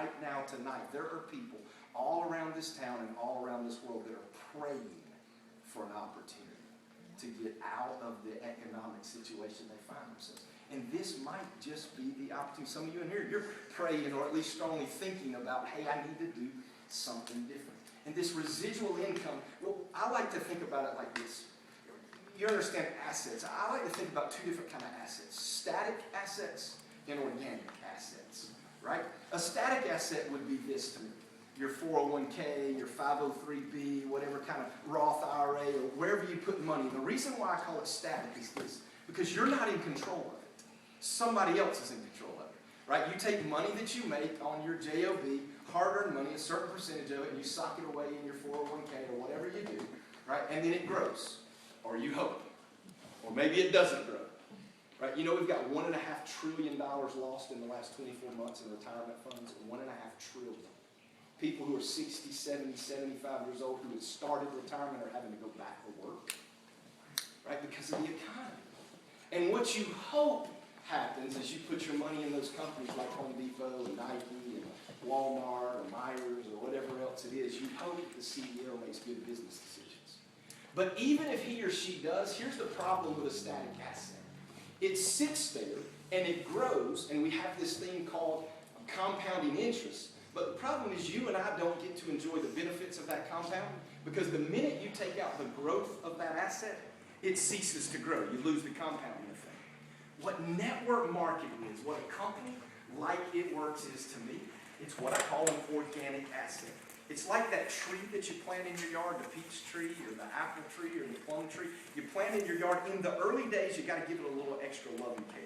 right now, tonight, there are people all around this town and all around this world that are praying for an opportunity to get out of the economic situation they find themselves. And this might just be the opportunity. Some of you in here, you're praying or at least strongly thinking about, hey, I need to do something different. And this residual income, well, I like to think about it like this. You understand assets. I like to think about two different kind of assets. Static assets and organic assets, right? A static asset would be this to me. Your 401k, your 503b, whatever kind of Roth IRA, or wherever you put money. The reason why I call it static is this, because you're not in control of it. Somebody else is in control of it, right? You take money that you make on your JOB, hard-earned money, a certain percentage of it, and you sock it away in your 401k or whatever you do, right? And then it grows, or you hope, or maybe it doesn't grow, right? You know, we've got $1.5 trillion lost in the last 24 months in retirement funds, $1.5 trillion. People who are 60, 70, 75 years old who have started retirement are having to go back to work, right, because of the economy. And what you hope happens is you put your money in those companies like Home Depot and Nike and Walmart or Myers or whatever else it is. You hope the CEO makes good business decisions. But even if he or she does, here's the problem with a static asset. It sits there and it grows, and we have this thing called compounding interest. But the problem is you and I don't get to enjoy the benefits of that compound, because the minute you take out the growth of that asset, it ceases to grow. You lose the compounding effect. What network marketing is, what a company like It Works is to me, it's what I call an organic asset. It's like that tree that you plant in your yard, the peach tree or the apple tree or the plum tree. You plant in your yard. In the early days, you got to give it a little extra love and care.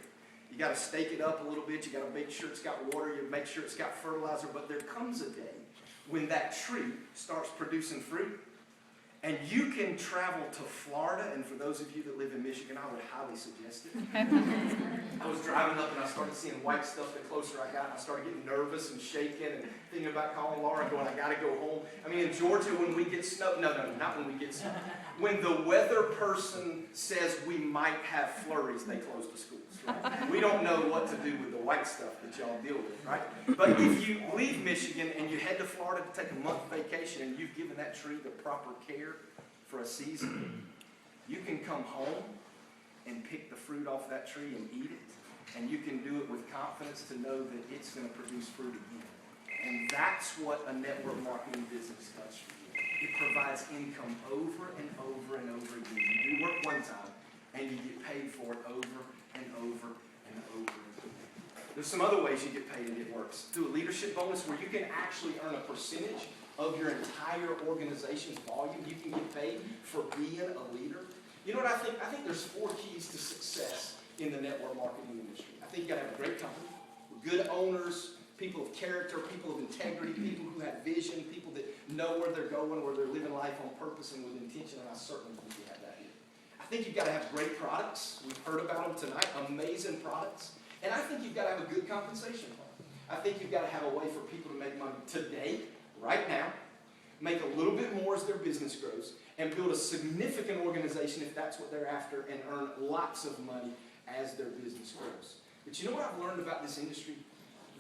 You got to stake it up a little bit. You got to make sure it's got water. You make sure it's got fertilizer. But there comes a day when that tree starts producing fruit, and you can travel to Florida. And for those of you that live in Michigan, I would highly suggest it. I was driving up and I started seeing white stuff the closer I got. And I started getting nervous and shaking and thinking about calling Laura and going, I got to go home. I mean, in Georgia, when we get snow, no, not when we get snow. When the weather person says we might have flurries, they close the schools. Right? We don't know what to do with the white stuff that y'all deal with, right? But if you leave Michigan and you head to Florida to take a month vacation and you've given that tree the proper care for a season, you can come home and pick the fruit off that tree and eat it. And you can do it with confidence to know that it's going to produce fruit again. And that's what a network marketing business does for you. It provides income over and over and over again. You do work one time, and you get paid for it over and over and over again. There's some other ways you get paid and it works. Through a leadership bonus where you can actually earn a percentage of your entire organization's volume. You can get paid for being a leader. You know what I think? I think there's 4 keys to success in the network marketing industry. I think you got to have a great company, good owners, people of character, people of integrity, people who have vision, people that know where they're going, where they're living life on purpose and with intention, and I certainly think you have that here. I think you've got to have great products. We've heard about them tonight, amazing products. And I think you've got to have a good compensation plan. I think you've got to have a way for people to make money today, right now, make a little bit more as their business grows, and build a significant organization if that's what they're after, and earn lots of money as their business grows. But you know what I've learned about this industry?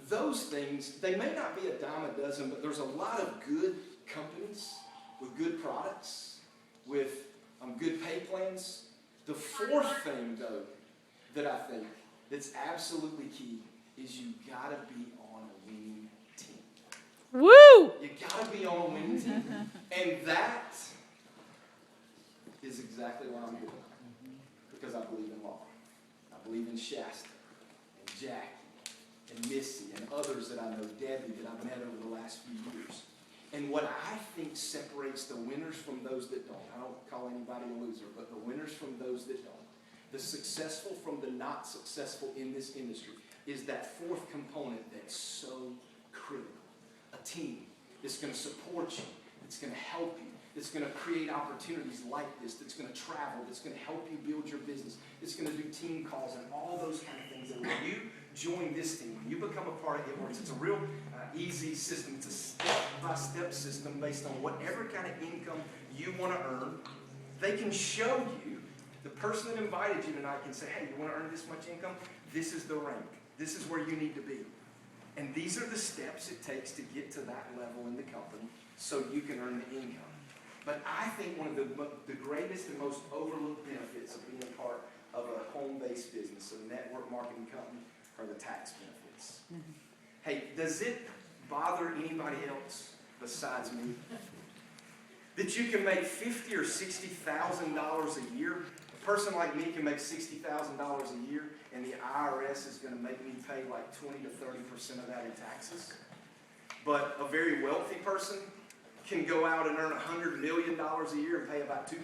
Those things, they may not be a dime a dozen, but there's a lot of good companies with good products, with good pay plans. The 4th thing, though, that I think that's absolutely key is you got to be on a winning team. Woo! You got to be on a winning team. And that is exactly what I'm doing. Because I believe in law. I believe in Shasta and Jackie and Missy and others that I know, Debbie, that I've met over the last few years. And what I think separates the winners from those that don't, I don't call anybody a loser, but the winners from those that don't, the successful from the not successful in this industry, is that 4th component that's so critical. A team that's going to support you, that's going to help you, that's going to create opportunities like this, that's going to travel, that's going to help you build your business, that's going to do team calls and all those kind of things. And when you join this team, when you become a part of It Works, it's a real easy system. It's a step-by-step system based on whatever kind of income you want to earn. They can show you, the person that invited you tonight can say, hey, you want to earn this much income? This is the rank. This is where you need to be. And these are the steps it takes to get to that level in the company so you can earn the income. But I think one of the greatest and most overlooked benefits of being a part of a home-based business, a network marketing company, are the tax benefits. Mm-hmm. Hey, does it bother anybody else besides me that you can make $50,000 or $60,000 a year? A person like me can make $60,000 a year, and the IRS is going to make me pay like 20 to 30% of that in taxes. But a very wealthy person can go out and earn $100 million a year and pay about 2%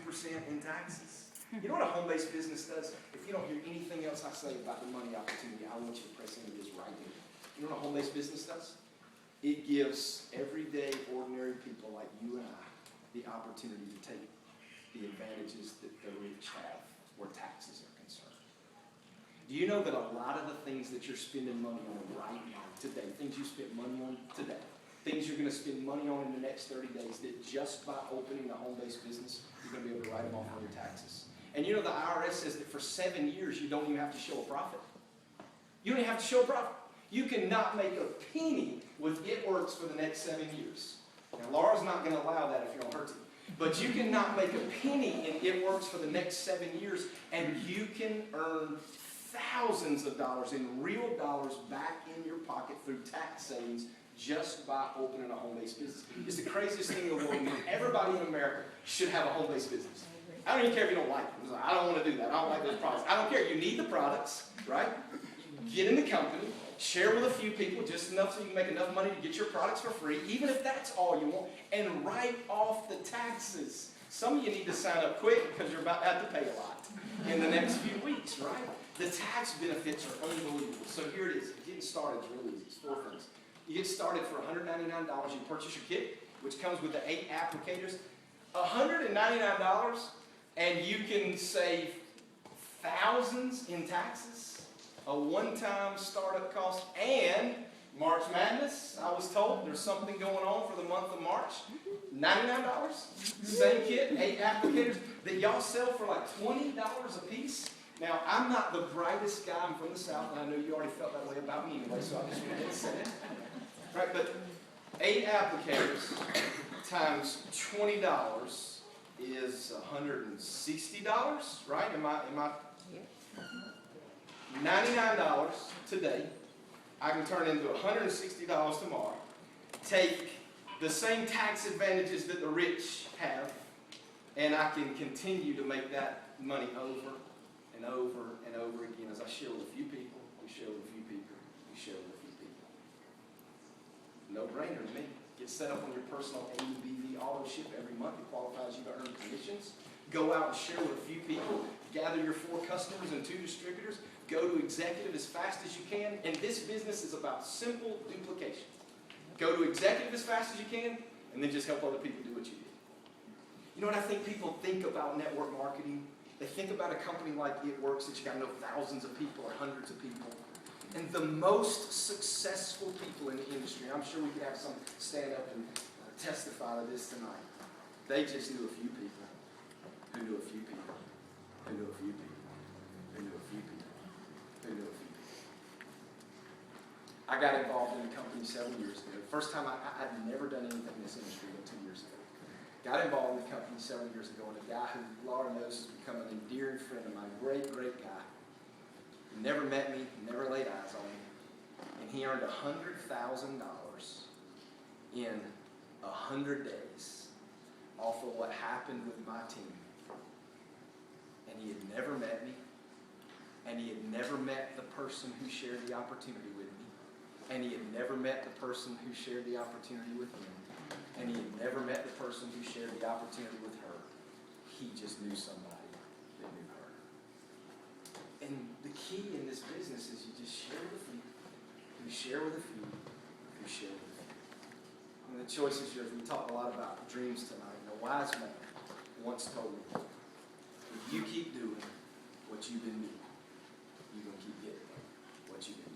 in taxes. You know what a home-based business does? If you don't hear anything else I say about the money opportunity, I want you to press into this right here. You know what a home-based business does? It gives everyday, ordinary people like you and I the opportunity to take the advantages that the rich have where taxes are concerned. Do you know that a lot of the things that you're spending money on right now, today, things you spent money on today, things you're going to spend money on in the next 30 days, that just by opening a home-based business, you're going to be able to write them off on your taxes. And you know the IRS says that for 7 years, you don't even have to show a profit. You don't even have to show a profit. You cannot make a penny with It Works for the next 7 years. Now, Laura's not going to allow that if you're on her team. But you cannot make a penny in It Works for the next 7 years, and you can earn thousands of dollars in real dollars back in your pocket through tax savings just by opening a home-based business. It's the craziest thing in the world. Everybody in America should have a home-based business. I don't even care if you don't like them. I don't want to do that. I don't like those products. I don't care. You need the products, right? Get in the company, share with a few people, just enough so you can make enough money to get your products for free, even if that's all you want, and write off the taxes. Some of you need to sign up quick because you're about to have to pay a lot in the next few weeks, right? The tax benefits are unbelievable. So here it is. Getting started is really easy. It's 4 things. You get started for $199. You purchase your kit, which comes with the 8 applicators. $199, and you can save thousands in taxes, a one-time startup cost, and March Madness, I was told there's something going on for the month of March. $99, same kit, 8 applicators that y'all sell for like $20 a piece. Now, I'm not the brightest guy. I'm from the South, and I know you already felt that way about me anyway, so I just went ahead and said it. Right, but 8 applicators times $20 is $160, right? Am I? $99 today. I can turn into $160 tomorrow. Take the same tax advantages that the rich have, and I can continue to make that money over and over and over again as I share with a few people, we share with a few people, we share with a few people. No-brainer to me. Get set up on your personal ABV auto ship every month. It qualifies you to earn commissions. Go out and share with a few people. Gather your 4 customers and 2 distributors. Go to executive as fast as you can. And this business is about simple duplication. Go to executive as fast as you can, and then just help other people do what you do. You know what I think people think about network marketing? They think about a company like It Works that you got to know thousands of people or hundreds of people. And the most successful people in the industry, I'm sure we could have some stand up and testify to this tonight. They just knew a few people who knew a few people who knew a few people who knew a few people who knew a few people. I got involved in the company several years ago. The first time I'd never done anything in this industry until 2 years ago. Got involved in the company several years ago, and a guy who Laura knows has become an endearing friend of mine, great guy. Never met me, never laid eyes on me. And he earned $100,000 in 100 days off of what happened with my team. And he had never met me. And he had never met the person who shared the opportunity with me. And he had never met the person who shared the opportunity with him. And he had never met the person who shared the opportunity with her. He just knew somebody that knew her. And the key in this business is you just share with a few, you share with a few, you share with a few. And the choice is yours. We talked a lot about dreams tonight. And a wise man once told me, if you keep doing what you've been doing, you're going to keep getting what you've been doing.